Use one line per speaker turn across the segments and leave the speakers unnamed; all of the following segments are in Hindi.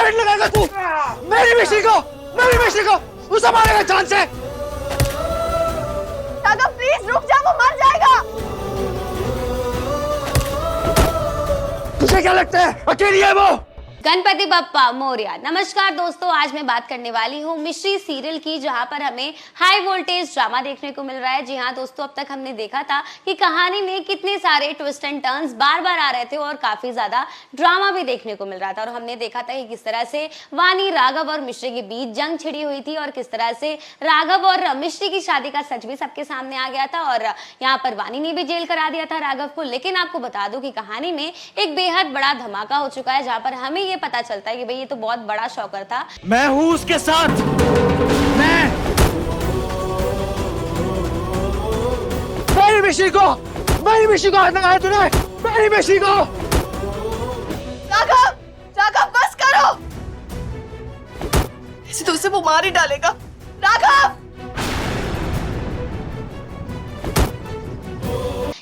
फाइट लगाएगा तू मेरी मिश्री को उसे मारेगा जान से।
राघव प्लीज रुक जा, वो मर जाएगा।
तुझे क्या लगता है अकेली है वो?
गणपति बप्पा मोरया। नमस्कार दोस्तों, आज मैं बात करने वाली हूँ मिश्री सीरियल की, जहाँ पर हमें हाई वोल्टेज ड्रामा देखने को मिल रहा है। जी हाँ दोस्तों, अब तक हमने देखा था कि कहानी में कितने सारे ट्विस्ट एंड टर्न्स बार बार आ रहे थे और काफी ज्यादा ड्रामा भी देखने को मिल रहा था। और हमने देखा था कि किस तरह से वानी, राघव और मिश्री के बीच जंग छिड़ी हुई थी और किस तरह से राघव और मिश्री की शादी का सच भी सबके सामने आ गया था और यहाँ पर वानी ने भी जेल करा दिया था राघव को। लेकिन आपको बता दूं कि कहानी में एक बेहद बड़ा धमाका हो चुका है, जहाँ पर हमें ये पता चलता है कि भाई ये तो बहुत बड़ा शॉकर था।
मैं हूँ उसके साथ। मेरी मिश्री को हाथ लगाया तूने, मेरी मिश्री को।
राघव, राघव बस करो, ऐसे तो उसे वो मार ही डालेगा। राघव,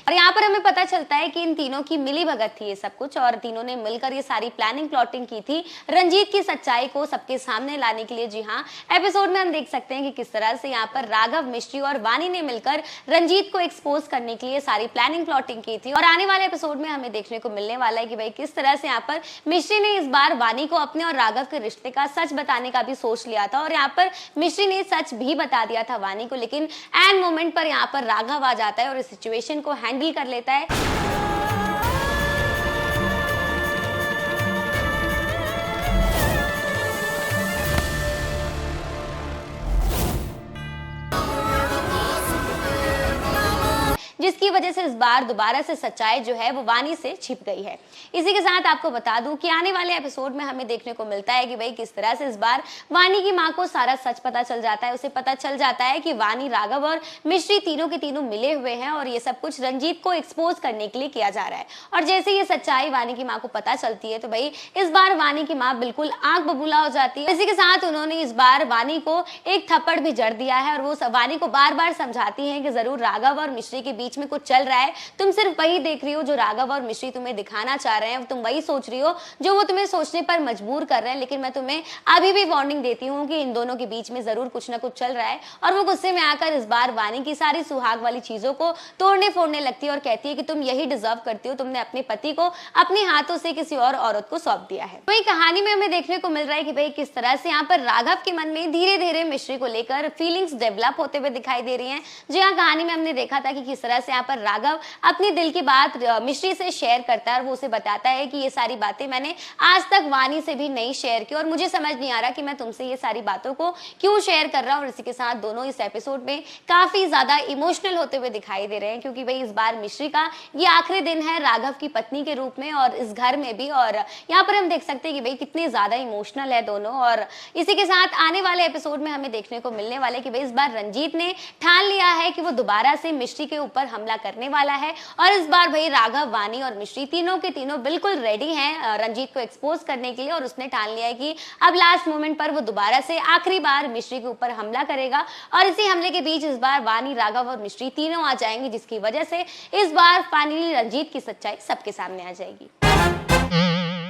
और यहाँ पर हमें पता चलता है कि इन तीनों की मिली भगत थी ये सब कुछ, और तीनों ने मिलकर ये सारी प्लानिंग प्लॉटिंग की थी रंजीत की सच्चाई को सबके सामने लाने के लिए। जी हाँ, एपिसोड में हम देख सकते हैं कि किस तरह से यहाँ पर राघव, मिश्री और वानी ने मिलकर रंजीत को एक्सपोज करने के लिए सारी प्लानिंग प्लॉटिंग की थी। और आने वाले एपिसोड में हमें देखने को मिलने वाला है कि भाई किस तरह से यहाँ पर मिश्री ने इस बार वानी को अपने और राघव के रिश्ते का सच बताने का भी सोच लिया था, और यहाँ पर मिश्री ने सच भी बता दिया था वानी को। लेकिन एंड मोमेंट पर यहाँ पर राघव आ जाता है और इस सिचुएशन को हैंडल कर लेता है। जिसकी वजह से इस बार दोबारा से सच्चाई जो है वो वानी से छिप गई है। इसी के साथ आपको बता दूं कि आने वाले एपिसोड में हमें देखने को मिलता है कि भाई किस तरह से इस बार वानी की मां को सारा सच पता चल जाता है। उसे पता चल जाता है कि वानी, राघव और मिश्री तीनों के तीनों मिले हुए हैं और ये सब कुछ रंजीत को एक्सपोज करने के लिए किया जा रहा है। और जैसे ये सच्चाई वानी की माँ को पता चलती है तो भाई इस बार वानी की माँ बिल्कुल आंख बबूला हो जाती है। इसी के साथ उन्होंने इस बार वानी को एक थप्पड़ भी जड़ दिया है और वो वानी को बार बार समझाती है कि जरूर राघव और मिश्री के बीच में कुछ चल रहा है, तुम सिर्फ वही देख रही हो जो राघव और मिश्री तुम्हें दिखाना चाह रहे हैं, तुम वही सोच रही हो जो वो तुम्हें सोचने पर मजबूर कर रहे हैं। लेकिन मैं तुम्हें अभी भी वार्निंग देती हूँ कि इन दोनों के बीच में जरूर कुछ ना कुछ चल रहा है। और वो गुस्से में आकर इस बार वानी की सारी सुहाग वाली चीजों को तोड़ने फोड़ने लगती है और कहती है कि तुम यही डिजर्व करती हो, तुमने अपने पति को अपने हाथों से किसी और औरत को सौंप दिया है। वही कहानी में हमें देखने को मिल रहा है कि भाई किस तरह से यहाँ पर राघव के मन में धीरे धीरे मिश्री को लेकर फीलिंग्स डेवलप होते हुए दिखाई दे रही हैं। जी हाँ, कहानी में हमने देखा था कि किस तरह से यहाँ पर राघव अपने दिल की बात मिश्री से शेयर करता है और वो उसे बताता है कि ये सारी बातें मैंने आज तक वानी से भी नहीं शेयर की और मुझे समझ नहीं आ रहा कि मैं तुमसे ये सारी बातों को क्यों शेयर कर रहा हूँ। और इसी के साथ दोनों इस एपिसोड में काफी ज्यादा इमोशनल होते हुए दिखाई दे रहे हैं, क्योंकि भाई इस बार मिश्री का ये आखिरी दिन है राघव की पत्नी के रूप में और इस घर में भी। और यहाँ पर हम देख सकते हैं कि भाई कितने ज्यादा इमोशनल है दोनों। और इसी के साथ आने वाले एपिसोड में हमें देखने को मिलने वाले कि भाई इस बार रंजीत ने ठान लिया है कि वो दोबारा से मिश्री के ऊपर हमला करने वाला है। और इस बार भाई राघव, वानी और मिश्री तीनों के तीनों बिल्कुल रेडी हैं रंजीत को एक्सपोज करने के लिए। और उसने ठान लिया है कि अब लास्ट मोमेंट पर वो दोबारा से आखिरी बार मिश्री के ऊपर हमला करेगा। और इसी हमले के बीच इस बार वानी, राघव और मिश्री तीनों आ जाएंगे, जिसकी वजह से इस बार फाइनली रंजीत की सच्चाई सबके सामने आ जाएगी।